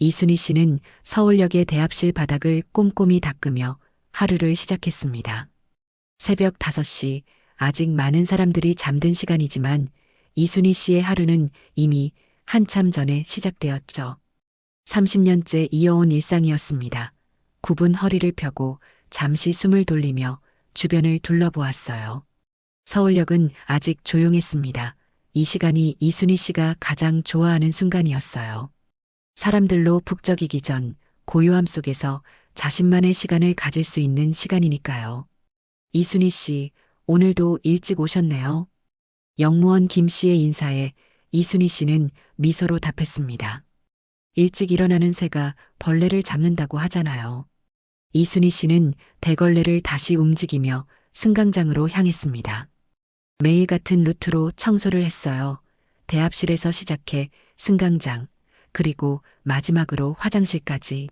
이순희 씨는 서울역의 대합실 바닥을 꼼꼼히 닦으며 하루를 시작했습니다. 새벽 5시, 아직 많은 사람들이 잠든 시간이지만 이순희 씨의 하루는 이미 한참 전에 시작되었죠. 30년째 이어온 일상이었습니다. 굽은 허리를 펴고 잠시 숨을 돌리며 주변을 둘러보았어요. 서울역은 아직 조용했습니다. 이 시간이 이순희 씨가 가장 좋아하는 순간이었어요. 사람들로 북적이기 전 고요함 속에서 자신만의 시간을 가질 수 있는 시간이니까요. 이순희 씨, 오늘도 일찍 오셨네요. 역무원 김 씨의 인사에 이순희 씨는 미소로 답했습니다. 일찍 일어나는 새가 벌레를 잡는다고 하잖아요. 이순희 씨는 대걸레를 다시 움직이며 승강장으로 향했습니다. 매일 같은 루트로 청소를 했어요. 대합실에서 시작해 승강장, 그리고 마지막으로 화장실까지.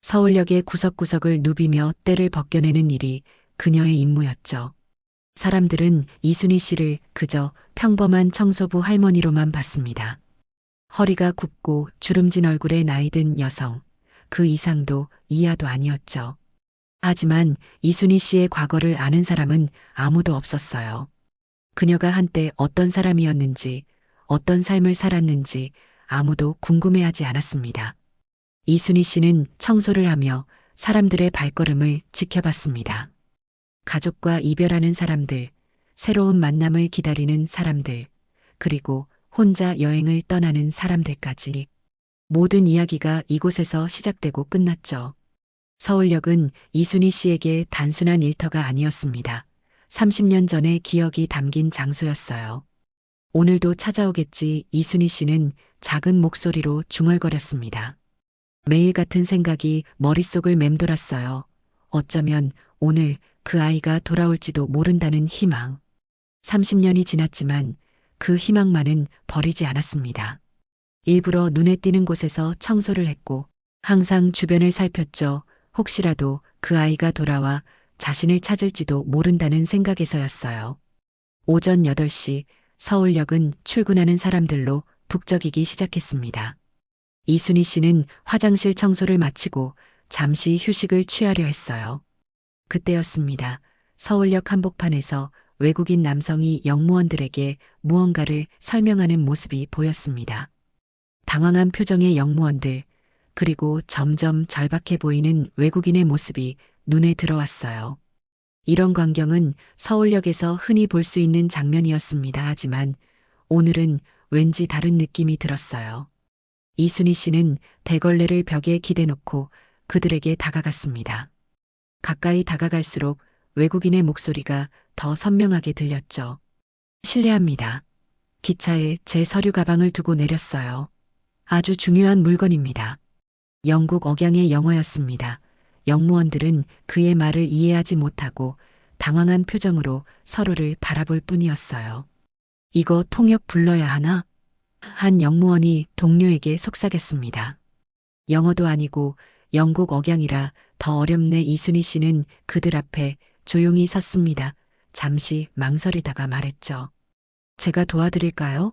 서울역의 구석구석을 누비며 때를 벗겨내는 일이 그녀의 임무였죠. 사람들은 이순희 씨를 그저 평범한 청소부 할머니로만 봤습니다. 허리가 굽고 주름진 얼굴의 나이든 여성, 그 이상도 이하도 아니었죠. 하지만 이순희 씨의 과거를 아는 사람은 아무도 없었어요. 그녀가 한때 어떤 사람이었는지, 어떤 삶을 살았는지 아무도 궁금해하지 않았습니다. 이순희 씨는 청소를 하며 사람들의 발걸음을 지켜봤습니다. 가족과 이별하는 사람들, 새로운 만남을 기다리는 사람들, 그리고 혼자 여행을 떠나는 사람들까지. 모든 이야기가 이곳에서 시작되고 끝났죠. 서울역은 이순희 씨에게 단순한 일터가 아니었습니다. 30년 전의 기억이 담긴 장소였어요. 오늘도 찾아오겠지. 이순희 씨는 작은 목소리로 중얼거렸습니다. 매일 같은 생각이 머릿속을 맴돌았어요. 어쩌면 오늘 그 아이가 돌아올지도 모른다는 희망. 30년이 지났지만 그 희망만은 버리지 않았습니다. 일부러 눈에 띄는 곳에서 청소를 했고 항상 주변을 살폈죠. 혹시라도 그 아이가 돌아와 자신을 찾을지도 모른다는 생각에서였어요. 오전 8시 서울역은 출근하는 사람들로 북적이기 시작했습니다. 이순희 씨는 화장실 청소를 마치고 잠시 휴식을 취하려 했어요. 그때였습니다. 서울역 한복판에서 외국인 남성이 역무원들에게 무언가를 설명하는 모습이 보였습니다. 당황한 표정의 역무원들, 그리고 점점 절박해 보이는 외국인의 모습이 눈에 들어왔어요. 이런 광경은 서울역에서 흔히 볼 수 있는 장면이었습니다. 하지만 오늘은 왠지 다른 느낌이 들었어요. 이순희 씨는 대걸레를 벽에 기대놓고 그들에게 다가갔습니다. 가까이 다가갈수록 외국인의 목소리가 더 선명하게 들렸죠. 실례합니다. 기차에 제 서류 가방을 두고 내렸어요. 아주 중요한 물건입니다. 영국 억양의 영어였습니다. 역무원들은 그의 말을 이해하지 못하고 당황한 표정으로 서로를 바라볼 뿐이었어요. 이거 통역 불러야 하나? 한 역무원이 동료에게 속삭였습니다. 영어도 아니고 영국 억양이라 더 어렵네. 이순희 씨는 그들 앞에 조용히 섰습니다. 잠시 망설이다가 말했죠. 제가 도와드릴까요?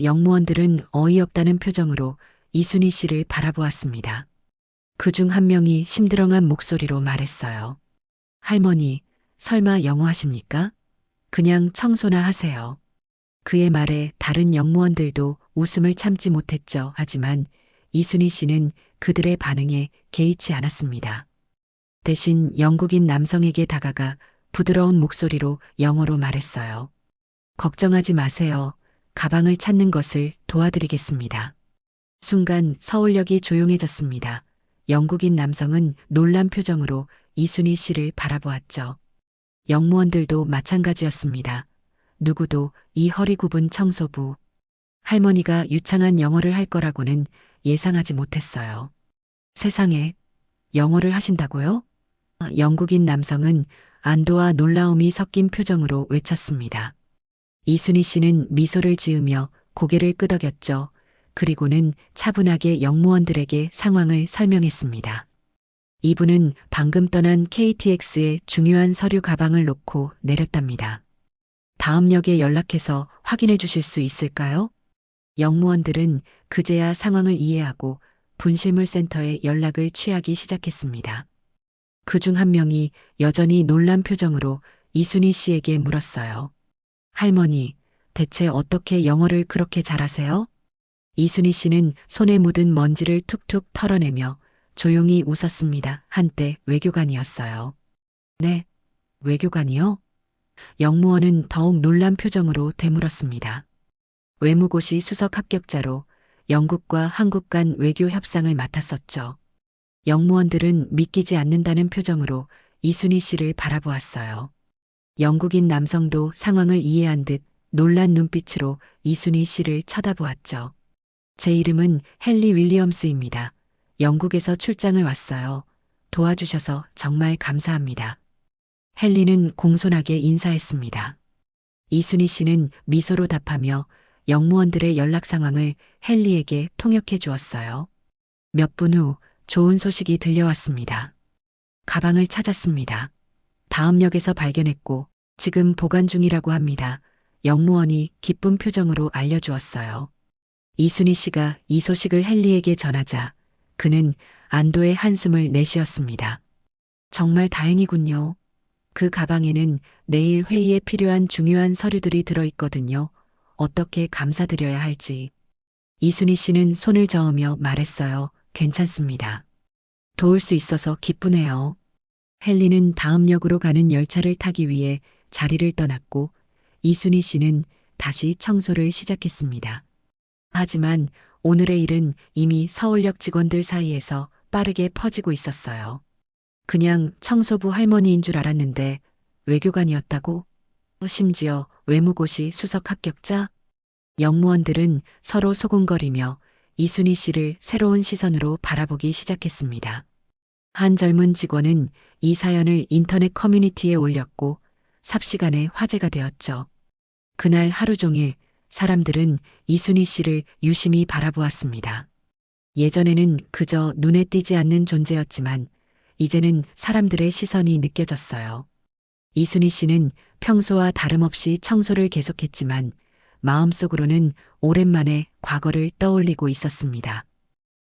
역무원들은 어이없다는 표정으로 이순희 씨를 바라보았습니다. 그중 한 명이 심드렁한 목소리로 말했어요. 할머니, 설마 영어 하십니까? 그냥 청소나 하세요. 그의 말에 다른 역무원들도 웃음을 참지 못했죠. 하지만 이순희 씨는 그들의 반응에 개의치 않았습니다. 대신 영국인 남성에게 다가가 부드러운 목소리로 영어로 말했어요. 걱정하지 마세요. 가방을 찾는 것을 도와드리겠습니다. 순간 서울역이 조용해졌습니다. 영국인 남성은 놀란 표정으로 이순희 씨를 바라보았죠. 역무원들도 마찬가지였습니다. 누구도 이 허리 굽은 청소부, 할머니가 유창한 영어를 할 거라고는 예상하지 못했어요. 세상에, 영어를 하신다고요? 영국인 남성은 안도와 놀라움이 섞인 표정으로 외쳤습니다. 이순희 씨는 미소를 지으며 고개를 끄덕였죠. 그리고는 차분하게 역무원들에게 상황을 설명했습니다. 이분은 방금 떠난 KTX의 중요한 서류 가방을 놓고 내렸답니다. 다음 역에 연락해서 확인해 주실 수 있을까요? 역무원들은 그제야 상황을 이해하고 분실물 센터에 연락을 취하기 시작했습니다. 그중 한 명이 여전히 놀란 표정으로 이순희 씨에게 물었어요. 할머니, 대체 어떻게 영어를 그렇게 잘하세요? 이순희 씨는 손에 묻은 먼지를 툭툭 털어내며 조용히 웃었습니다. 한때 외교관이었어요. 네, 외교관이요? 영무원은 더욱 놀란 표정으로 되물었습니다. 외무고시 수석 합격자로 영국과 한국 간 외교 협상을 맡았었죠. 영무원들은 믿기지 않는다는 표정으로 이순희 씨를 바라보았어요. 영국인 남성도 상황을 이해한 듯 놀란 눈빛으로 이순희 씨를 쳐다보았죠. 제 이름은 헨리 윌리엄스입니다. 영국에서 출장을 왔어요. 도와주셔서 정말 감사합니다. 헨리는 공손하게 인사했습니다. 이순희 씨는 미소로 답하며 영무원들의 연락 상황을 헨리에게 통역해 주었어요. 몇 분 후 좋은 소식이 들려왔습니다. 가방을 찾았습니다. 다음 역에서 발견했고 지금 보관 중이라고 합니다. 영무원이 기쁜 표정으로 알려주었어요. 이순희 씨가 이 소식을 헨리에게 전하자 그는 안도의 한숨을 내쉬었습니다. 정말 다행이군요. 그 가방에는 내일 회의에 필요한 중요한 서류들이 들어있거든요. 어떻게 감사드려야 할지. 이순희 씨는 손을 저으며 말했어요. 괜찮습니다. 도울 수 있어서 기쁘네요. 헨리는 다음 역으로 가는 열차를 타기 위해 자리를 떠났고 이순희 씨는 다시 청소를 시작했습니다. 하지만 오늘의 일은 이미 서울역 직원들 사이에서 빠르게 퍼지고 있었어요. 그냥 청소부 할머니인 줄 알았는데 외교관이었다고? 심지어 외무고시 수석 합격자? 영무원들은 서로 소곤거리며 이순희 씨를 새로운 시선으로 바라보기 시작했습니다. 한 젊은 직원은 이 사연을 인터넷 커뮤니티에 올렸고 삽시간에 화제가 되었죠. 그날 하루 종일 사람들은 이순희 씨를 유심히 바라보았습니다. 예전에는 그저 눈에 띄지 않는 존재였지만 이제는 사람들의 시선이 느껴졌어요. 이순희 씨는 평소와 다름없이 청소를 계속했지만 마음속으로는 오랜만에 과거를 떠올리고 있었습니다.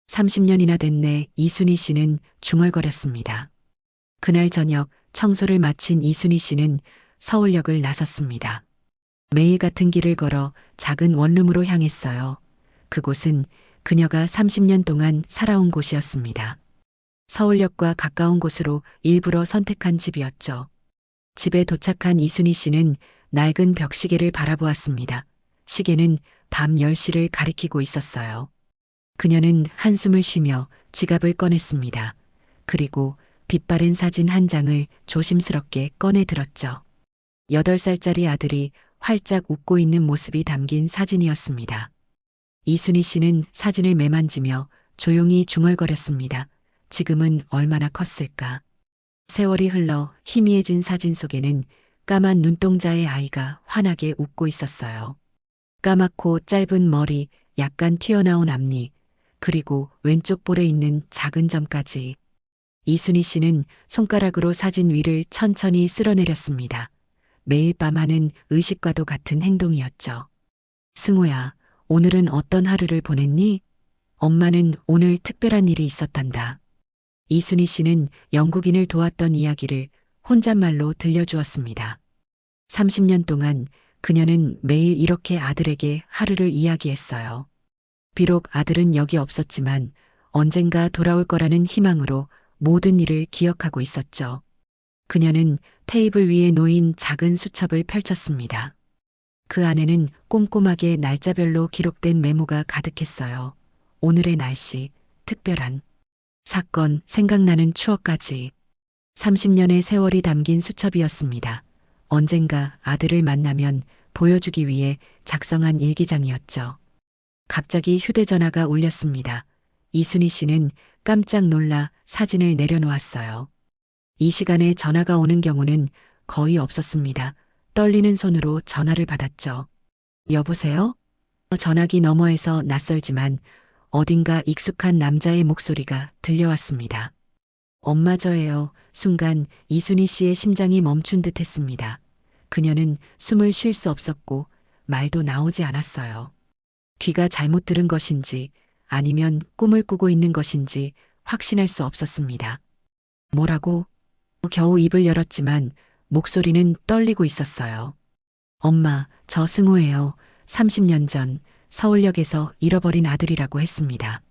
30년이나 됐네. 이순희 씨는 중얼거렸습니다. 그날 저녁 청소를 마친 이순희 씨는 서울역을 나섰습니다. 매일 같은 길을 걸어 작은 원룸으로 향했어요. 그곳은 그녀가 30년 동안 살아온 곳이었습니다. 서울역과 가까운 곳으로 일부러 선택한 집이었죠. 집에 도착한 이순희 씨는 낡은 벽시계를 바라보았습니다. 시계는 밤 10시를 가리키고 있었어요. 그녀는 한숨을 쉬며 지갑을 꺼냈습니다. 그리고 빛바랜 사진 한 장을 조심스럽게 꺼내 들었죠. 8살짜리 아들이 활짝 웃고 있는 모습이 담긴 사진이었습니다. 이순희 씨는 사진을 매만지며 조용히 중얼거렸습니다. 지금은 얼마나 컸을까? 세월이 흘러 희미해진 사진 속에는 까만 눈동자의 아이가 환하게 웃고 있었어요. 까맣고 짧은 머리, 약간 튀어나온 앞니, 그리고 왼쪽 볼에 있는 작은 점까지. 이순희 씨는 손가락으로 사진 위를 천천히 쓸어내렸습니다. 매일 밤 하는 의식과도 같은 행동이었죠. 승우야, 오늘은 어떤 하루를 보냈니? 엄마는 오늘 특별한 일이 있었단다. 이순희 씨는 영국인을 도왔던 이야기를 혼잣말로 들려주었습니다. 30년 동안 그녀는 매일 이렇게 아들에게 하루를 이야기했어요. 비록 아들은 여기 없었지만 언젠가 돌아올 거라는 희망으로 모든 일을 기억하고 있었죠. 그녀는 테이블 위에 놓인 작은 수첩을 펼쳤습니다. 그 안에는 꼼꼼하게 날짜별로 기록된 메모가 가득했어요. 오늘의 날씨, 특별한 사건, 생각나는 추억까지. 30년의 세월이 담긴 수첩이었습니다. 언젠가 아들을 만나면 보여주기 위해 작성한 일기장이었죠. 갑자기 휴대전화가 울렸습니다. 이순희 씨는 깜짝 놀라 사진을 내려놓았어요. 이 시간에 전화가 오는 경우는 거의 없었습니다. 떨리는 손으로 전화를 받았죠. 여보세요? 전화기 너머에서 낯설지만 어딘가 익숙한 남자의 목소리가 들려왔습니다. 엄마 저예요. 순간 이순희 씨의 심장이 멈춘 듯 했습니다. 그녀는 숨을 쉴 수 없었고 말도 나오지 않았어요. 귀가 잘못 들은 것인지 아니면 꿈을 꾸고 있는 것인지 확신할 수 없었습니다. 뭐라고? 겨우 입을 열었지만 목소리는 떨리고 있었어요. 엄마, 저 승호예요. 30년 전 서울역에서 잃어버린 아들이라고 했습니다.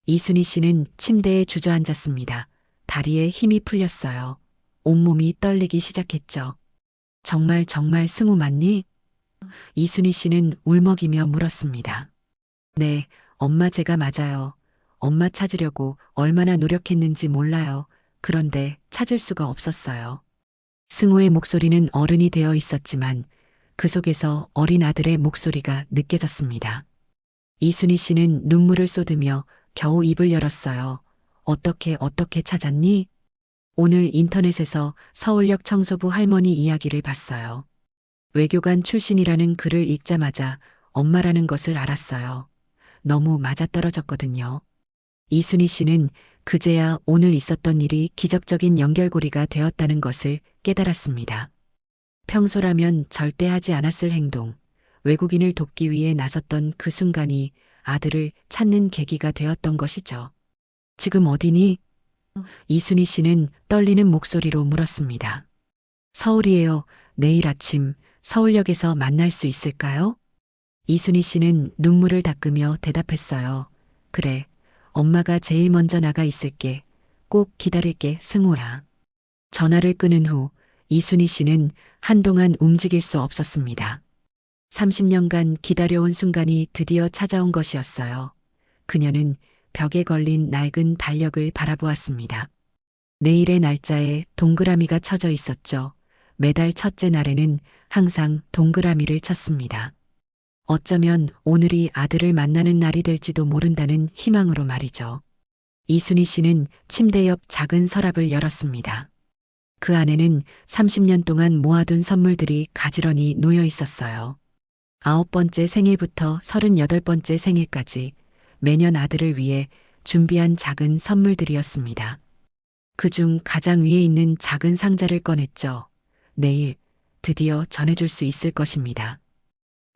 이순희 씨는 침대에 주저앉았습니다. 다리에 힘이 풀렸어요. 온몸이 떨리기 시작했죠. 정말 승우 맞니? 이순희 씨는 울먹이며 물었습니다. 네, 엄마 제가 맞아요. 엄마 찾으려고 얼마나 노력했는지 몰라요. 그런데 찾을 수가 없었어요. 승호의 목소리는 어른이 되어 있었지만 그 속에서 어린 아들의 목소리가 느껴졌습니다. 이순희 씨는 눈물을 쏟으며 겨우 입을 열었어요. 어떻게 찾았니? 오늘 인터넷에서 서울역 청소부 할머니 이야기를 봤어요. 외교관 출신이라는 글을 읽자마자 엄마라는 것을 알았어요. 너무 맞아떨어졌거든요. 이순희 씨는 그제야 오늘 있었던 일이 기적적인 연결고리가 되었다는 것을 깨달았습니다. 평소라면 절대 하지 않았을 행동, 외국인을 돕기 위해 나섰던 그 순간이 아들을 찾는 계기가 되었던 것이죠. 지금 어디니? 이순희 씨는 떨리는 목소리로 물었습니다. 서울이에요. 내일 아침 서울역에서 만날 수 있을까요? 이순희 씨는 눈물을 닦으며 대답했어요. 그래, 엄마가 제일 먼저 나가 있을게. 꼭 기다릴게, 승호야. 전화를 끊은 후 이순희 씨는 한동안 움직일 수 없었습니다. 30년간 기다려온 순간이 드디어 찾아온 것이었어요. 그녀는 벽에 걸린 낡은 달력을 바라보았습니다. 내일의 날짜에 동그라미가 쳐져 있었죠. 매달 첫째 날에는 항상 동그라미를 쳤습니다. 어쩌면 오늘이 아들을 만나는 날이 될지도 모른다는 희망으로 말이죠. 이순희 씨는 침대 옆 작은 서랍을 열었습니다. 그 안에는 30년 동안 모아둔 선물들이 가지런히 놓여 있었어요. 9번째 생일부터 38번째 생일까지 매년 아들을 위해 준비한 작은 선물들이었습니다. 그중 가장 위에 있는 작은 상자를 꺼냈죠. 내일 드디어 전해줄 수 있을 것입니다.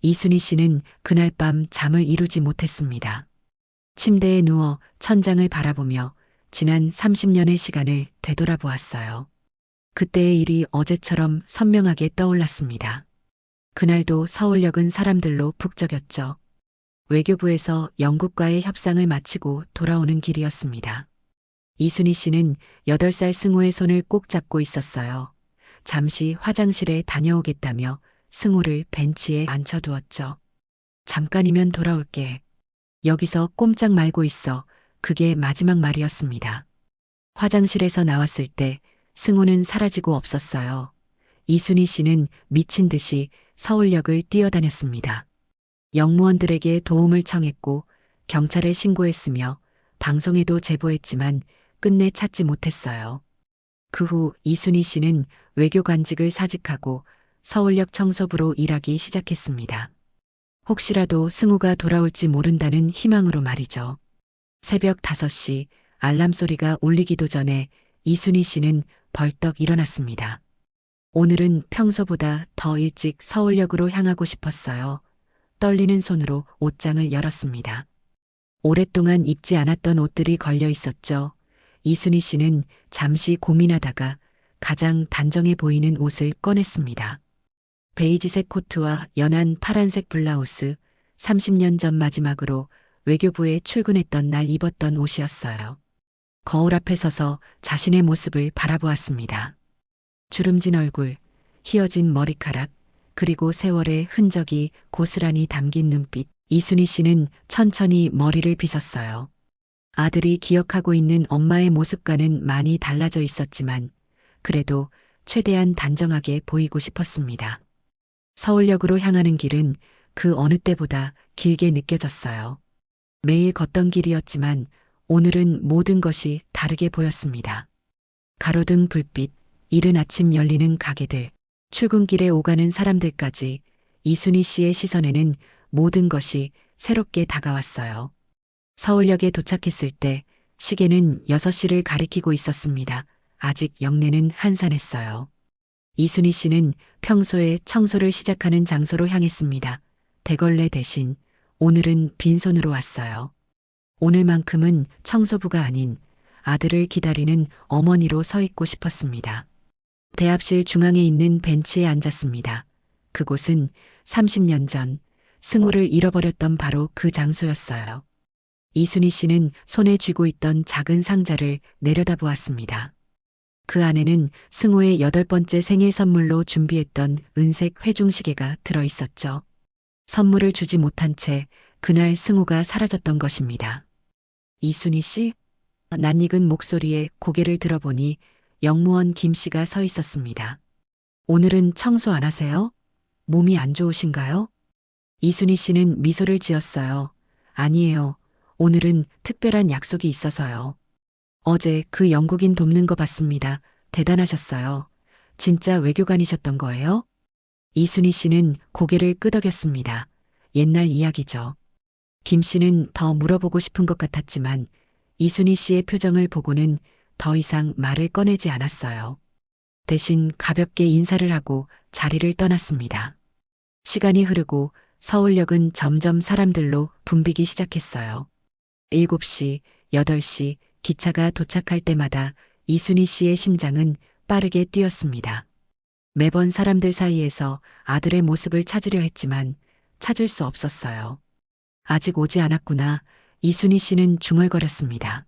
이순희 씨는 그날 밤 잠을 이루지 못했습니다. 침대에 누워 천장을 바라보며 지난 30년의 시간을 되돌아보았어요. 그때의 일이 어제처럼 선명하게 떠올랐습니다. 그날도 서울역은 사람들로 북적였죠. 외교부에서 영국과의 협상을 마치고 돌아오는 길이었습니다. 이순희 씨는 8살 승호의 손을 꼭 잡고 있었어요. 잠시 화장실에 다녀오겠다며 승호를 벤치에 앉혀두었죠. 잠깐이면 돌아올게. 여기서 꼼짝 말고 있어. 그게 마지막 말이었습니다. 화장실에서 나왔을 때 승호는 사라지고 없었어요. 이순희 씨는 미친 듯이 서울역을 뛰어다녔습니다. 영무원들에게 도움을 청했고 경찰에 신고했으며 방송에도 제보했지만 끝내 찾지 못했어요. 그 후 이순희 씨는 외교관직을 사직하고 서울역 청소부로 일하기 시작했습니다. 혹시라도 승우가 돌아올지 모른다는 희망으로 말이죠. 새벽 5시 알람 소리가 울리기도 전에 이순희 씨는 벌떡 일어났습니다. 오늘은 평소보다 더 일찍 서울역으로 향하고 싶었어요. 떨리는 손으로 옷장을 열었습니다. 오랫동안 입지 않았던 옷들이 걸려 있었죠. 이순희 씨는 잠시 고민하다가 가장 단정해 보이는 옷을 꺼냈습니다. 베이지색 코트와 연한 파란색 블라우스, 30년 전 마지막으로 외교부에 출근했던 날 입었던 옷이었어요. 거울 앞에 서서 자신의 모습을 바라보았습니다. 주름진 얼굴, 휘어진 머리카락, 그리고 세월의 흔적이 고스란히 담긴 눈빛. 이순희 씨는 천천히 머리를 빗었어요. 아들이 기억하고 있는 엄마의 모습과는 많이 달라져 있었지만 그래도 최대한 단정하게 보이고 싶었습니다. 서울역으로 향하는 길은 그 어느 때보다 길게 느껴졌어요. 매일 걷던 길이었지만 오늘은 모든 것이 다르게 보였습니다. 가로등 불빛, 이른 아침 열리는 가게들, 출근길에 오가는 사람들까지 이순희 씨의 시선에는 모든 것이 새롭게 다가왔어요. 서울역에 도착했을 때 시계는 6시를 가리키고 있었습니다. 아직 영내는 한산했어요. 이순희 씨는 평소에 청소를 시작하는 장소로 향했습니다. 대걸레 대신 오늘은 빈손으로 왔어요. 오늘만큼은 청소부가 아닌 아들을 기다리는 어머니로 서 있고 싶었습니다. 대합실 중앙에 있는 벤치에 앉았습니다. 그곳은 30년 전 승우를 잃어버렸던 바로 그 장소였어요. 이순희 씨는 손에 쥐고 있던 작은 상자를 내려다보았습니다. 그 안에는 승우의 8번째 생일 선물로 준비했던 은색 회중시계가 들어 있었죠. 선물을 주지 못한 채 그날 승우가 사라졌던 것입니다. 이순희 씨? 낯익은 목소리에 고개를 들어보니 영무원 김 씨가 서 있었습니다. 오늘은 청소 안 하세요? 몸이 안 좋으신가요? 이순희 씨는 미소를 지었어요. 아니에요. 오늘은 특별한 약속이 있어서요. 어제 그 영국인 돕는 거 봤습니다. 대단하셨어요. 진짜 외교관이셨던 거예요? 이순희 씨는 고개를 끄덕였습니다. 옛날 이야기죠. 김 씨는 더 물어보고 싶은 것 같았지만 이순희 씨의 표정을 보고는 더 이상 말을 꺼내지 않았어요. 대신 가볍게 인사를 하고 자리를 떠났습니다. 시간이 흐르고 서울역은 점점 사람들로 붐비기 시작했어요. 7시, 8시 기차가 도착할 때마다 이순희 씨의 심장은 빠르게 뛰었습니다. 매번 사람들 사이에서 아들의 모습을 찾으려 했지만 찾을 수 없었어요. 아직 오지 않았구나. 이순희 씨는 중얼거렸습니다.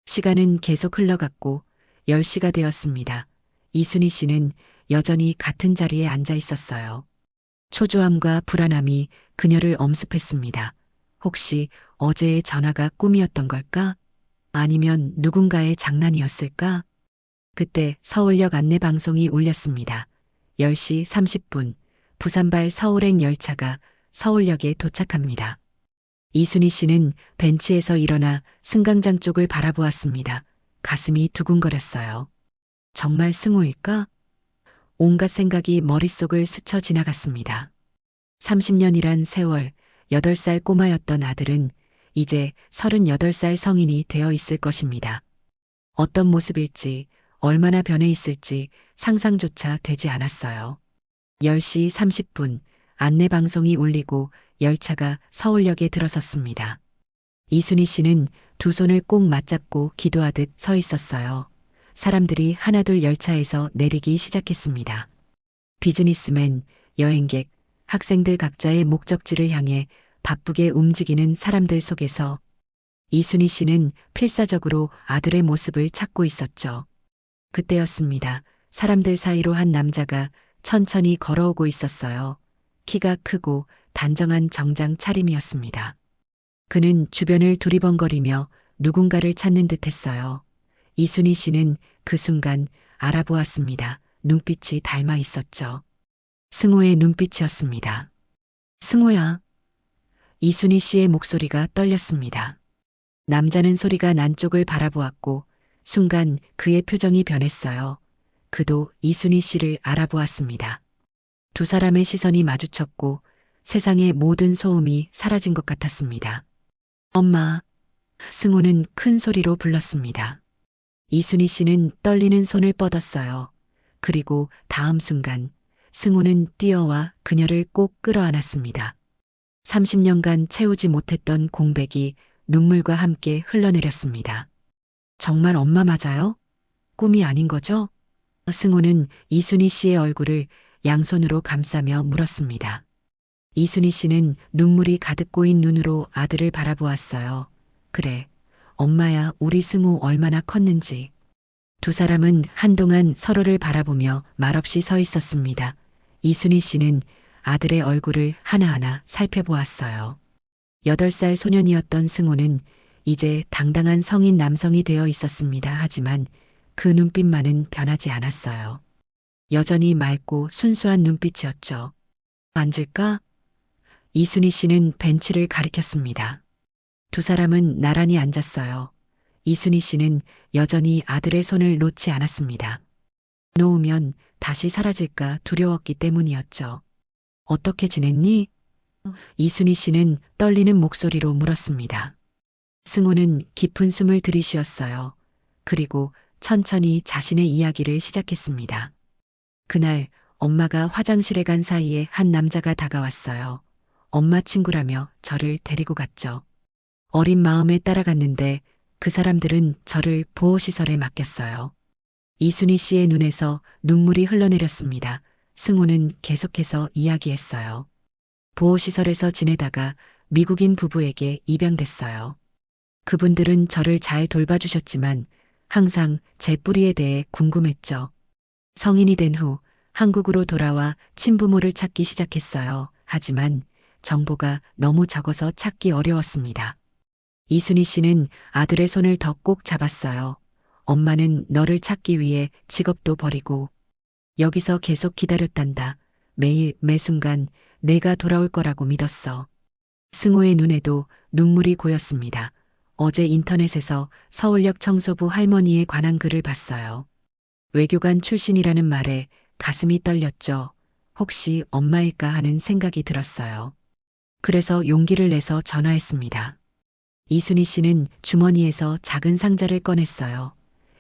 시간은 계속 흘러갔고 10시가 되었습니다. 이순희 씨는 여전히 같은 자리에 앉아 있었어요. 초조함과 불안함이 그녀를 엄습했습니다. 혹시 어제의 전화가 꿈이었던 걸까? 아니면 누군가의 장난이었을까? 그때 서울역 안내방송이 울렸습니다. 10시 30분 부산발 서울행 열차가 서울역에 도착합니다. 이순희 씨는 벤치에서 일어나 승강장 쪽을 바라보았습니다. 가슴이 두근거렸어요. 정말 승우일까? 온갖 생각이 머릿속을 스쳐 지나갔습니다. 30년이란 세월, 8살 꼬마였던 아들은 이제 38살 성인이 되어 있을 것입니다. 어떤 모습일지, 얼마나 변해 있을지 상상조차 되지 않았어요. 10시 30분 안내방송이 울리고 열차가 서울역에 들어섰습니다. 이순희 씨는 두 손을 꼭 맞잡고 기도하듯 서 있었어요. 사람들이 하나둘 열차에서 내리기 시작했습니다. 비즈니스맨, 여행객, 학생들 각자의 목적지를 향해 바쁘게 움직이는 사람들 속에서 이순희 씨는 필사적으로 아들의 모습을 찾고 있었죠. 그때였습니다. 사람들 사이로 한 남자가 천천히 걸어오고 있었어요. 키가 크고 단정한 정장 차림이었습니다. 그는 주변을 두리번거리며 누군가를 찾는 듯 했어요. 이순희 씨는 그 순간 알아보았습니다. 눈빛이 닮아 있었죠. 승우의 눈빛이었습니다. 승우야. 이순희 씨의 목소리가 떨렸습니다. 남자는 소리가 난 쪽을 바라보았고 순간 그의 표정이 변했어요. 그도 이순희 씨를 알아보았습니다. 두 사람의 시선이 마주쳤고 세상의 모든 소음이 사라진 것 같았습니다. 엄마. 승우는 큰 소리로 불렀습니다. 이순희 씨는 떨리는 손을 뻗었어요. 그리고 다음 순간 승우는 뛰어와 그녀를 꼭 끌어안았습니다. 30년간 채우지 못했던 공백이 눈물과 함께 흘러내렸습니다. 정말 엄마 맞아요? 꿈이 아닌 거죠? 승우는 이순희 씨의 얼굴을 양손으로 감싸며 물었습니다. 이순희 씨는 눈물이 가득 고인 눈으로 아들을 바라보았어요. 그래, 엄마야 우리 승우 얼마나 컸는지. 두 사람은 한동안 서로를 바라보며 말없이 서 있었습니다. 이순희 씨는 아들의 얼굴을 하나하나 살펴보았어요. 8살 소년이었던 승우는 이제 당당한 성인 남성이 되어 있었습니다. 하지만 그 눈빛만은 변하지 않았어요. 여전히 맑고 순수한 눈빛이었죠. 앉을까? 이순희 씨는 벤치를 가리켰습니다. 두 사람은 나란히 앉았어요. 이순희 씨는 여전히 아들의 손을 놓지 않았습니다. 놓으면 다시 사라질까 두려웠기 때문이었죠. 어떻게 지냈니? 이순희 씨는 떨리는 목소리로 물었습니다. 승우는 깊은 숨을 들이쉬었어요. 그리고 천천히 자신의 이야기를 시작했습니다. 그날 엄마가 화장실에 간 사이에 한 남자가 다가왔어요. 엄마 친구라며 저를 데리고 갔죠. 어린 마음에 따라갔는데 그 사람들은 저를 보호시설에 맡겼어요. 이순희 씨의 눈에서 눈물이 흘러내렸습니다. 승호는 계속해서 이야기했어요. 보호시설에서 지내다가 미국인 부부에게 입양됐어요. 그분들은 저를 잘 돌봐주셨지만 항상 제 뿌리에 대해 궁금했죠. 성인이 된 후 한국으로 돌아와 친부모를 찾기 시작했어요. 하지만 정보가 너무 적어서 찾기 어려웠습니다. 이순희 씨는 아들의 손을 더 꼭 잡았어요. 엄마는 너를 찾기 위해 직업도 버리고 여기서 계속 기다렸단다. 매일 매 순간 내가 돌아올 거라고 믿었어. 승호의 눈에도 눈물이 고였습니다. 어제 인터넷에서 서울역 청소부 할머니에 관한 글을 봤어요. 외교관 출신이라는 말에 가슴이 떨렸죠. 혹시 엄마일까 하는 생각이 들었어요. 그래서 용기를 내서 전화했습니다. 이순희 씨는 주머니에서 작은 상자를 꺼냈어요.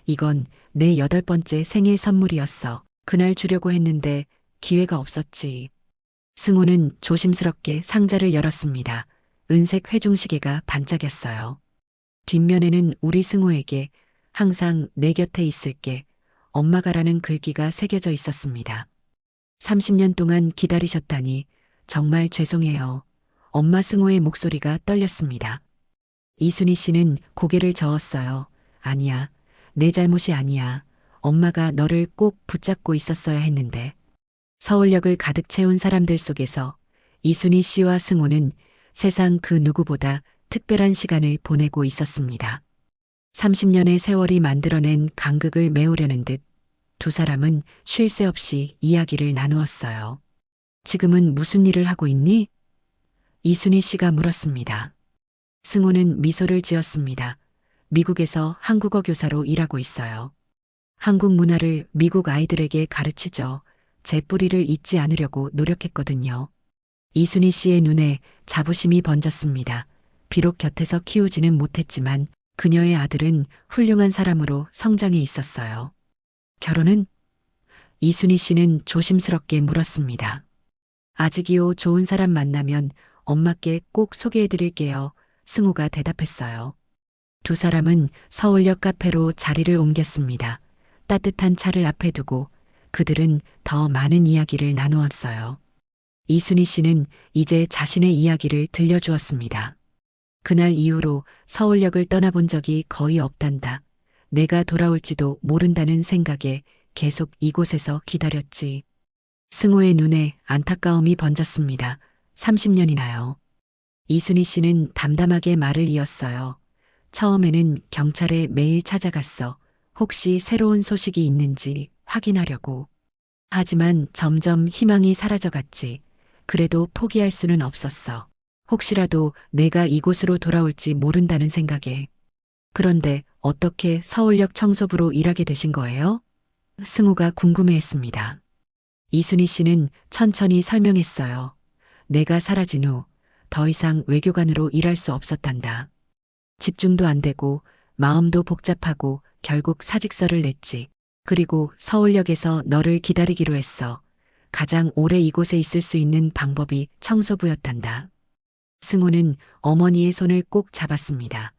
이건 내 8번째 생일 선물이었어. 그날 주려고 했는데 기회가 없었지. 승호는 조심스럽게 상자를 열었습니다. 은색 회중시계가 반짝였어요. 뒷면에는 우리 승호에게 항상 내 곁에 있을게. 엄마가라는 글귀가 새겨져 있었습니다. 30년 동안 기다리셨다니 정말 죄송해요. 엄마. 승호의 목소리가 떨렸습니다. 이순희 씨는 고개를 저었어요. 아니야. 내 잘못이 아니야. 엄마가 너를 꼭 붙잡고 있었어야 했는데. 서울역을 가득 채운 사람들 속에서 이순희 씨와 승호는 세상 그 누구보다 특별한 시간을 보내고 있었습니다. 30년의 세월이 만들어낸 간극을 메우려는 듯 두 사람은 쉴 새 없이 이야기를 나누었어요. 지금은 무슨 일을 하고 있니? 이순희 씨가 물었습니다. 승호는 미소를 지었습니다. 미국에서 한국어 교사로 일하고 있어요. 한국 문화를 미국 아이들에게 가르치죠. 제 뿌리를 잊지 않으려고 노력했거든요. 이순희 씨의 눈에 자부심이 번졌습니다. 비록 곁에서 키우지는 못했지만 그녀의 아들은 훌륭한 사람으로 성장해 있었어요. 결혼은? 이순희 씨는 조심스럽게 물었습니다. 아직이요. 좋은 사람 만나면 엄마께 꼭 소개해 드릴게요. 승호가 대답했어요. 두 사람은 서울역 카페로 자리를 옮겼습니다. 따뜻한 차를 앞에 두고 그들은 더 많은 이야기를 나누었어요. 이순희 씨는 이제 자신의 이야기를 들려주었습니다. 그날 이후로 서울역을 떠나본 적이 거의 없단다. 내가 돌아올지도 모른다는 생각에 계속 이곳에서 기다렸지. 승호의 눈에 안타까움이 번졌습니다. 30년이나요. 이순희 씨는 담담하게 말을 이었어요. 처음에는 경찰에 매일 찾아갔어. 혹시 새로운 소식이 있는지 확인하려고. 하지만 점점 희망이 사라져갔지. 그래도 포기할 수는 없었어. 혹시라도 내가 이곳으로 돌아올지 모른다는 생각에. 그런데 어떻게 서울역 청소부로 일하게 되신 거예요? 승우가 궁금해했습니다. 이순희 씨는 천천히 설명했어요. 내가 사라진 후 더 이상 외교관으로 일할 수 없었단다. 집중도 안 되고 마음도 복잡하고 결국 사직서를 냈지. 그리고 서울역에서 너를 기다리기로 했어. 가장 오래 이곳에 있을 수 있는 방법이 청소부였단다. 승호는 어머니의 손을 꼭 잡았습니다.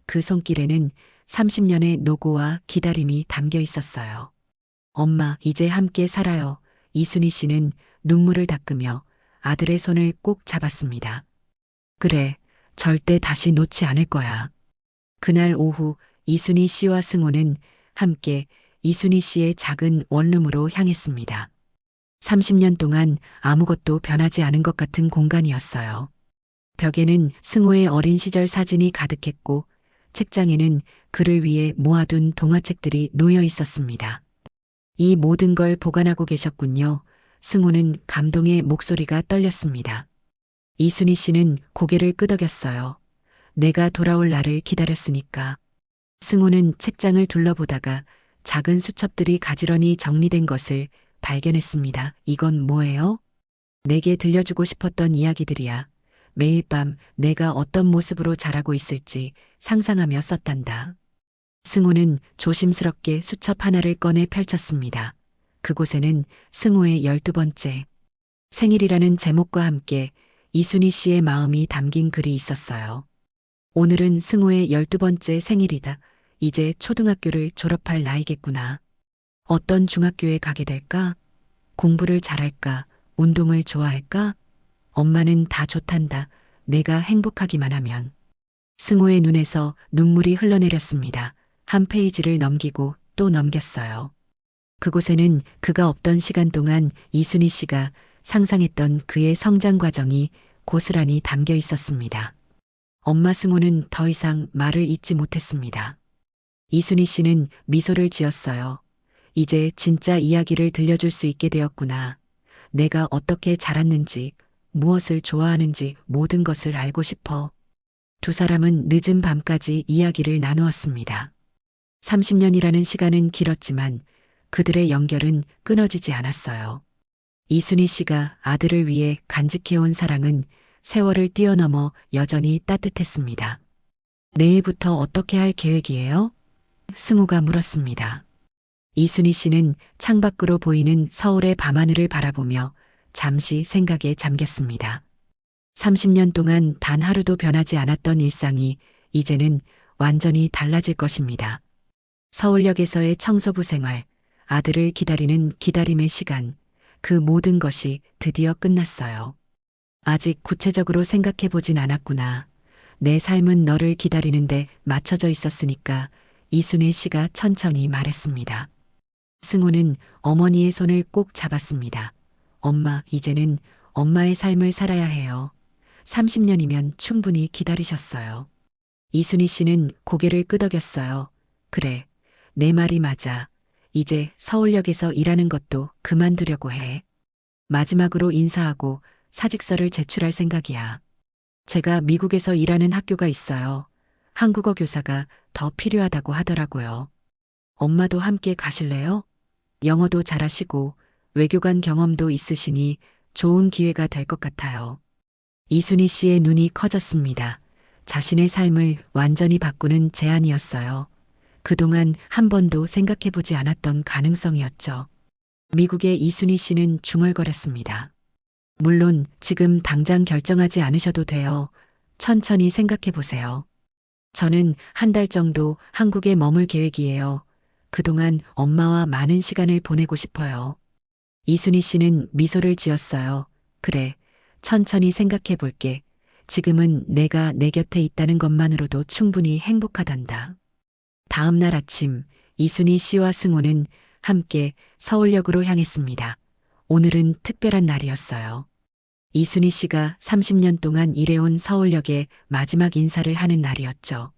그 손길에는 30년의 노고와 기다림이 담겨 있었어요. 엄마, 이제 함께 살아요. 이순희 씨는 눈물을 닦으며 아들의 손을 꼭 잡았습니다. 그래, 절대 다시 놓지 않을 거야. 그날 오후 이순희 씨와 승호는 함께 이순희 씨의 작은 원룸으로 향했습니다. 30년 동안 아무것도 변하지 않은 것 같은 공간이었어요. 벽에는 승호의 어린 시절 사진이 가득했고 책장에는 그를 위해 모아둔 동화책들이 놓여 있었습니다. 이 모든 걸 보관하고 계셨군요. 승호는 감동의 목소리가 떨렸습니다. 이순희 씨는 고개를 끄덕였어요. 내가 돌아올 날을 기다렸으니까. 승호는 책장을 둘러보다가 작은 수첩들이 가지런히 정리된 것을 발견했습니다. 이건 뭐예요? 내게 들려주고 싶었던 이야기들이야. 매일 밤 내가 어떤 모습으로 자라고 있을지 상상하며 썼단다. 승호는 조심스럽게 수첩 하나를 꺼내 펼쳤습니다. 그곳에는 승호의 12번째 생일이라는 제목과 함께 이순희 씨의 마음이 담긴 글이 있었어요. 오늘은 승호의 12번째 생일이다. 이제 초등학교를 졸업할 나이겠구나. 어떤 중학교에 가게 될까? 공부를 잘할까? 운동을 좋아할까? 엄마는 다 좋단다. 내가 행복하기만 하면. 승호의 눈에서 눈물이 흘러내렸습니다. 한 페이지를 넘기고 또 넘겼어요. 그곳에는 그가 없던 시간 동안 이순희 씨가 상상했던 그의 성장 과정이 고스란히 담겨 있었습니다. 엄마 승호는 더 이상 말을 잇지 못했습니다. 이순희 씨는 미소를 지었어요. 이제 진짜 이야기를 들려줄 수 있게 되었구나. 내가 어떻게 자랐는지, 무엇을 좋아하는지 모든 것을 알고 싶어. 두 사람은 늦은 밤까지 이야기를 나누었습니다. 30년이라는 시간은 길었지만 그들의 연결은 끊어지지 않았어요. 이순희 씨가 아들을 위해 간직해온 사랑은 세월을 뛰어넘어 여전히 따뜻했습니다. 내일부터 어떻게 할 계획이에요? 승우가 물었습니다. 이순희 씨는 창밖으로 보이는 서울의 밤하늘을 바라보며 잠시 생각에 잠겼습니다. 30년 동안 단 하루도 변하지 않았던 일상이 이제는 완전히 달라질 것입니다. 서울역에서의 청소부 생활, 아들을 기다리는 기다림의 시간, 그 모든 것이 드디어 끝났어요. 아직 구체적으로 생각해 보진 않았구나. 내 삶은 너를 기다리는데 맞춰져 있었으니까 이순애 씨가 천천히 말했습니다. 승우는 어머니의 손을 꼭 잡았습니다. 엄마, 이제는 엄마의 삶을 살아야 해요. 30년이면 충분히 기다리셨어요. 이순희 씨는 고개를 끄덕였어요. 그래, 내 말이 맞아. 이제 서울역에서 일하는 것도 그만두려고 해. 마지막으로 인사하고 사직서를 제출할 생각이야. 제가 미국에서 일하는 학교가 있어요. 한국어 교사가 더 필요하다고 하더라고요. 엄마도 함께 가실래요? 영어도 잘하시고 외교관 경험도 있으시니 좋은 기회가 될 것 같아요. 이순희 씨의 눈이 커졌습니다. 자신의 삶을 완전히 바꾸는 제안이었어요. 그동안 한 번도 생각해보지 않았던 가능성이었죠. 미국의 이순희 씨는 중얼거렸습니다. 물론 지금 당장 결정하지 않으셔도 돼요. 천천히 생각해보세요. 저는 한 달 정도 한국에 머물 계획이에요. 그동안 엄마와 많은 시간을 보내고 싶어요. 이순희 씨는 미소를 지었어요. 그래, 천천히 생각해 볼게. 지금은 내가 내 곁에 있다는 것만으로도 충분히 행복하단다. 다음 날 아침, 이순희 씨와 승호는 함께 서울역으로 향했습니다. 오늘은 특별한 날이었어요. 이순희 씨가 30년 동안 일해온 서울역에 마지막 인사를 하는 날이었죠.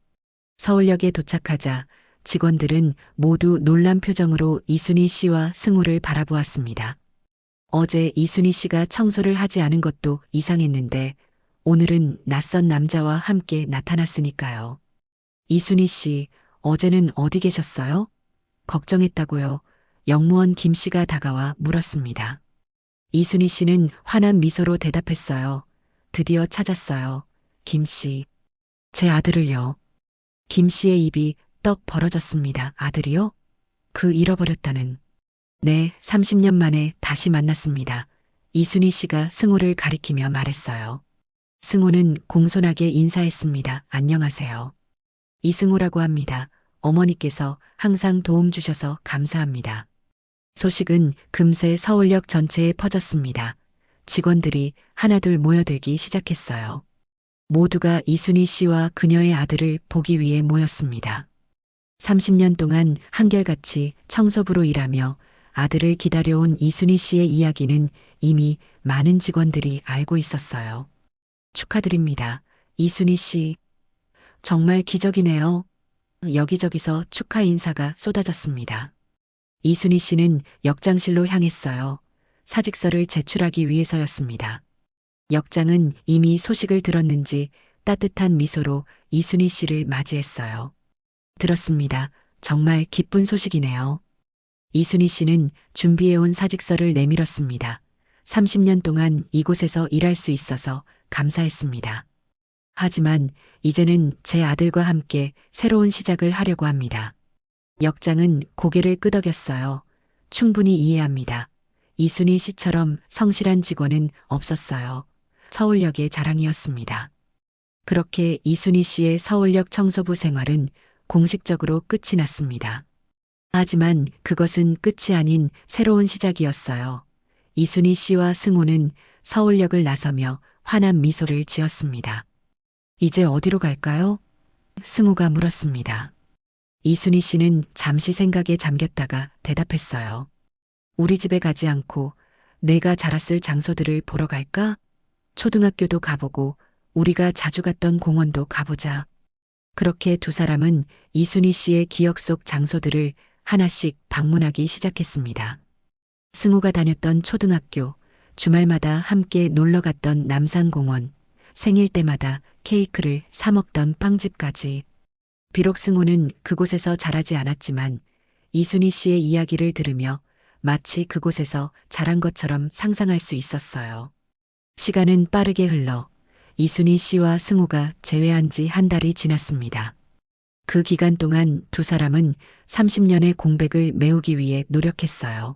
서울역에 도착하자 직원들은 모두 놀란 표정으로 이순희 씨와 승호를 바라보았습니다. 어제 이순희 씨가 청소를 하지 않은 것도 이상했는데 오늘은 낯선 남자와 함께 나타났으니까요. 이순희 씨, 어제는 어디 계셨어요? 걱정했다고요. 영무원 김 씨가 다가와 물었습니다. 이순희 씨는 환한 미소로 대답했어요. 드디어 찾았어요. 김 씨. 제 아들을요. 김 씨의 입이 떡 벌어졌습니다. 아들이요? 그 잃어버렸다는. 네, 30년 만에 다시 만났습니다. 이순희 씨가 승호를 가리키며 말했어요. 승호는 공손하게 인사했습니다. 안녕하세요. 이승호라고 합니다. 어머니께서 항상 도움 주셔서 감사합니다. 소식은 금세 서울역 전체에 퍼졌습니다. 직원들이 하나둘 모여들기 시작했어요. 모두가 이순희 씨와 그녀의 아들을 보기 위해 모였습니다. 30년 동안 한결같이 청소부로 일하며 아들을 기다려온 이순희 씨의 이야기는 이미 많은 직원들이 알고 있었어요. 축하드립니다. 이순희 씨. 정말 기적이네요. 여기저기서 축하 인사가 쏟아졌습니다. 이순희 씨는 역장실로 향했어요. 사직서를 제출하기 위해서였습니다. 역장은 이미 소식을 들었는지 따뜻한 미소로 이순희 씨를 맞이했어요. 들었습니다. 정말 기쁜 소식이네요. 이순희 씨는 준비해온 사직서를 내밀었습니다. 30년 동안 이곳에서 일할 수 있어서 감사했습니다. 하지만 이제는 제 아들과 함께 새로운 시작을 하려고 합니다. 역장은 고개를 끄덕였어요. 충분히 이해합니다. 이순희 씨처럼 성실한 직원은 없었어요. 서울역의 자랑이었습니다. 그렇게 이순희 씨의 서울역 청소부 생활은 공식적으로 끝이 났습니다. 하지만 그것은 끝이 아닌 새로운 시작이었어요. 이순희 씨와 승호는 서울역을 나서며 환한 미소를 지었습니다. 이제 어디로 갈까요? 승호가 물었습니다. 이순희 씨는 잠시 생각에 잠겼다가 대답했어요. 우리 집에 가지 않고 내가 자랐을 장소들을 보러 갈까? 초등학교도 가보고 우리가 자주 갔던 공원도 가보자. 그렇게 두 사람은 이순희 씨의 기억 속 장소들을 하나씩 방문하기 시작했습니다. 승우가 다녔던 초등학교, 주말마다 함께 놀러 갔던 남산공원, 생일 때마다 케이크를 사 먹던 빵집까지. 비록 승우는 그곳에서 자라지 않았지만 이순희 씨의 이야기를 들으며 마치 그곳에서 자란 것처럼 상상할 수 있었어요. 시간은 빠르게 흘러 이순희 씨와 승우가 재회한 지 한 달이 지났습니다. 그 기간 동안 두 사람은 30년의 공백을 메우기 위해 노력했어요.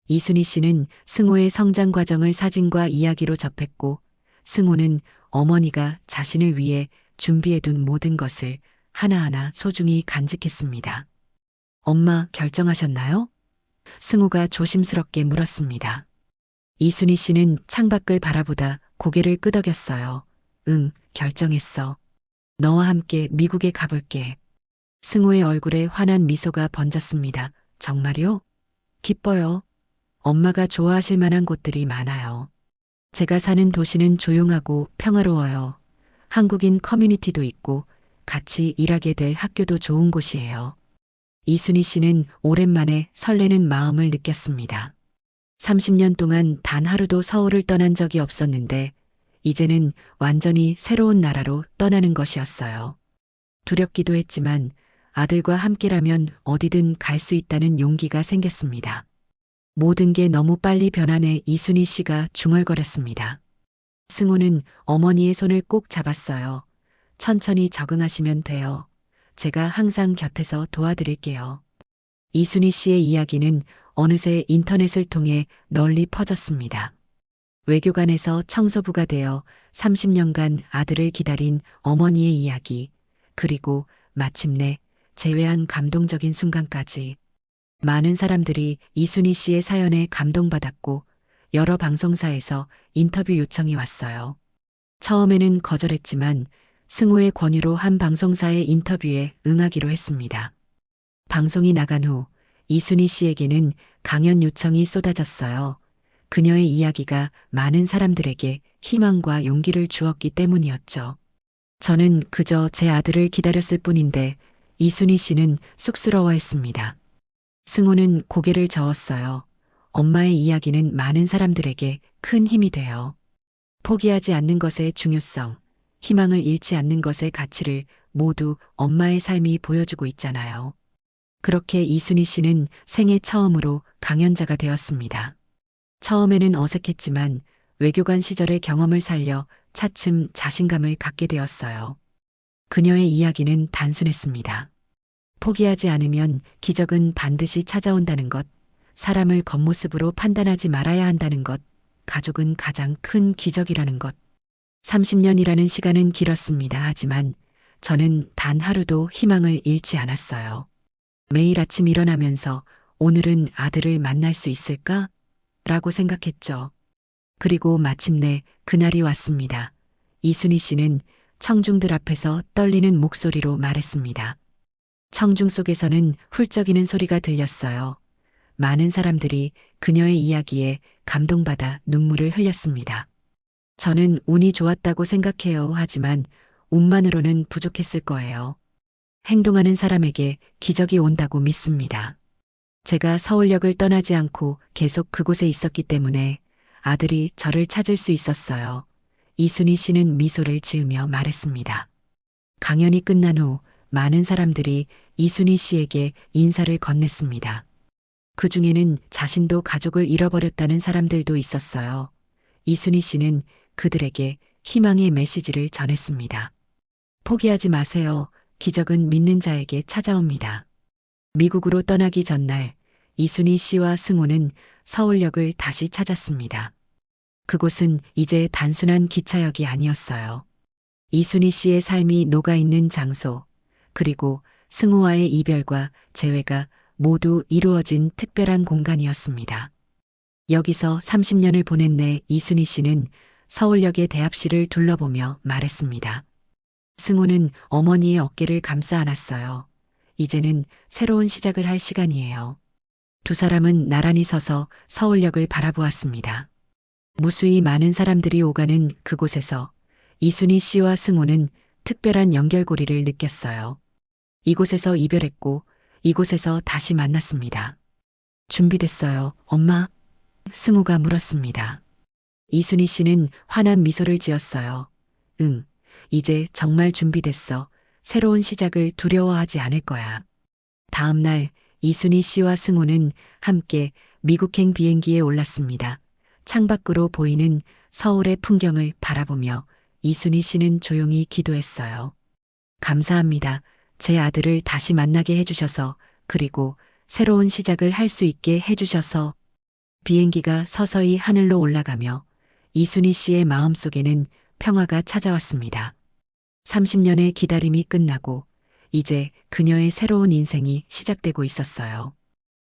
이순희 씨는 승우의 성장 과정을 사진과 이야기로 접했고, 승우는 어머니가 자신을 위해 준비해둔 모든 것을 하나하나 소중히 간직했습니다. 엄마 결정하셨나요? 승우가 조심스럽게 물었습니다. 이순희 씨는 창밖을 바라보다 고개를 끄덕였어요. 응, 결정했어. 너와 함께 미국에 가볼게. 승우의 얼굴에 환한 미소가 번졌습니다. 정말요? 기뻐요. 엄마가 좋아하실 만한 곳들이 많아요. 제가 사는 도시는 조용하고 평화로워요. 한국인 커뮤니티도 있고 같이 일하게 될 학교도 좋은 곳이에요. 이순희 씨는 오랜만에 설레는 마음을 느꼈습니다. 30년 동안 단 하루도 서울을 떠난 적이 없었는데 이제는 완전히 새로운 나라로 떠나는 것이었어요. 두렵기도 했지만 아들과 함께라면 어디든 갈 수 있다는 용기가 생겼습니다. 모든 게 너무 빨리 변하네. 이순희 씨가 중얼거렸습니다. 승우는 어머니의 손을 꼭 잡았어요. 천천히 적응하시면 돼요. 제가 항상 곁에서 도와드릴게요. 이순희 씨의 이야기는 어느새 인터넷을 통해 널리 퍼졌습니다. 외교관에서 청소부가 되어 30년간 아들을 기다린 어머니의 이야기, 그리고 마침내 재회한 감동적인 순간까지. 많은 사람들이 이순희 씨의 사연에 감동받았고 여러 방송사에서 인터뷰 요청이 왔어요. 처음에는 거절했지만 승우의 권유로 한 방송사의 인터뷰에 응하기로 했습니다. 방송이 나간 후 이순희 씨에게는 강연 요청이 쏟아졌어요. 그녀의 이야기가 많은 사람들에게 희망과 용기를 주었기 때문이었죠. 저는 그저 제 아들을 기다렸을 뿐인데 이순희 씨는 쑥스러워했습니다. 승우는 고개를 저었어요. 엄마의 이야기는 많은 사람들에게 큰 힘이 돼요. 포기하지 않는 것의 중요성, 희망을 잃지 않는 것의 가치를 모두 엄마의 삶이 보여주고 있잖아요. 그렇게 이순희 씨는 생애 처음으로 강연자가 되었습니다. 처음에는 어색했지만 외교관 시절의 경험을 살려 차츰 자신감을 갖게 되었어요. 그녀의 이야기는 단순했습니다. 포기하지 않으면 기적은 반드시 찾아온다는 것, 사람을 겉모습으로 판단하지 말아야 한다는 것, 가족은 가장 큰 기적이라는 것. 30년이라는 시간은 길었습니다. 하지만 저는 단 하루도 희망을 잃지 않았어요. 매일 아침 일어나면서 오늘은 아들을 만날 수 있을까? 라고 생각했죠. 그리고 마침내 그날이 왔습니다. 이순희 씨는 청중들 앞에서 떨리는 목소리로 말했습니다. 청중 속에서는 훌쩍이는 소리가 들렸어요. 많은 사람들이 그녀의 이야기에 감동받아 눈물을 흘렸습니다. 저는 운이 좋았다고 생각해요. 하지만 운만으로는 부족했을 거예요. 행동하는 사람에게 기적이 온다고 믿습니다. 제가 서울역을 떠나지 않고 계속 그곳에 있었기 때문에 아들이 저를 찾을 수 있었어요. 이순희 씨는 미소를 지으며 말했습니다. 강연이 끝난 후 많은 사람들이 이순희 씨에게 인사를 건넸습니다. 그 중에는 자신도 가족을 잃어버렸다는 사람들도 있었어요. 이순희 씨는 그들에게 희망의 메시지를 전했습니다. 포기하지 마세요. 기적은 믿는 자에게 찾아옵니다. 미국으로 떠나기 전날 이순희 씨와 승우는 서울역을 다시 찾았습니다. 그곳은 이제 단순한 기차역이 아니었어요. 이순희 씨의 삶이 녹아있는 장소, 그리고 승우와의 이별과 재회가 모두 이루어진 특별한 공간이었습니다. 여기서 30년을 보낸 내 이순희 씨는 서울역의 대합실을 둘러보며 말했습니다. 승우는 어머니의 어깨를 감싸 안았어요. 이제는 새로운 시작을 할 시간이에요. 두 사람은 나란히 서서 서울역을 바라보았습니다. 무수히 많은 사람들이 오가는 그곳에서 이순희 씨와 승우는 특별한 연결고리를 느꼈어요. 이곳에서 이별했고 이곳에서 다시 만났습니다. 준비됐어요, 엄마? 승우가 물었습니다. 이순희 씨는 환한 미소를 지었어요. 응, 이제 정말 준비됐어. 새로운 시작을 두려워하지 않을 거야. 다음 날 이순희 씨와 승우는 함께 미국행 비행기에 올랐습니다. 창밖으로 보이는 서울의 풍경을 바라보며 이순희 씨는 조용히 기도했어요. 감사합니다. 제 아들을 다시 만나게 해주셔서, 그리고 새로운 시작을 할 수 있게 해주셔서. 비행기가 서서히 하늘로 올라가며 이순희 씨의 마음속에는 평화가 찾아왔습니다. 30년의 기다림이 끝나고 이제 그녀의 새로운 인생이 시작되고 있었어요.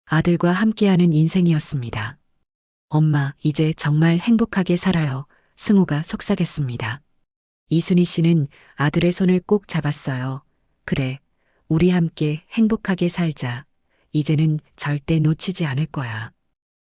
아들과 함께하는 인생이었습니다. 엄마, 이제 정말 행복하게 살아요. 승우가 속삭였습니다. 이순희 씨는 아들의 손을 꼭 잡았어요. 그래, 우리 함께 행복하게 살자. 이제는 절대 놓치지 않을 거야.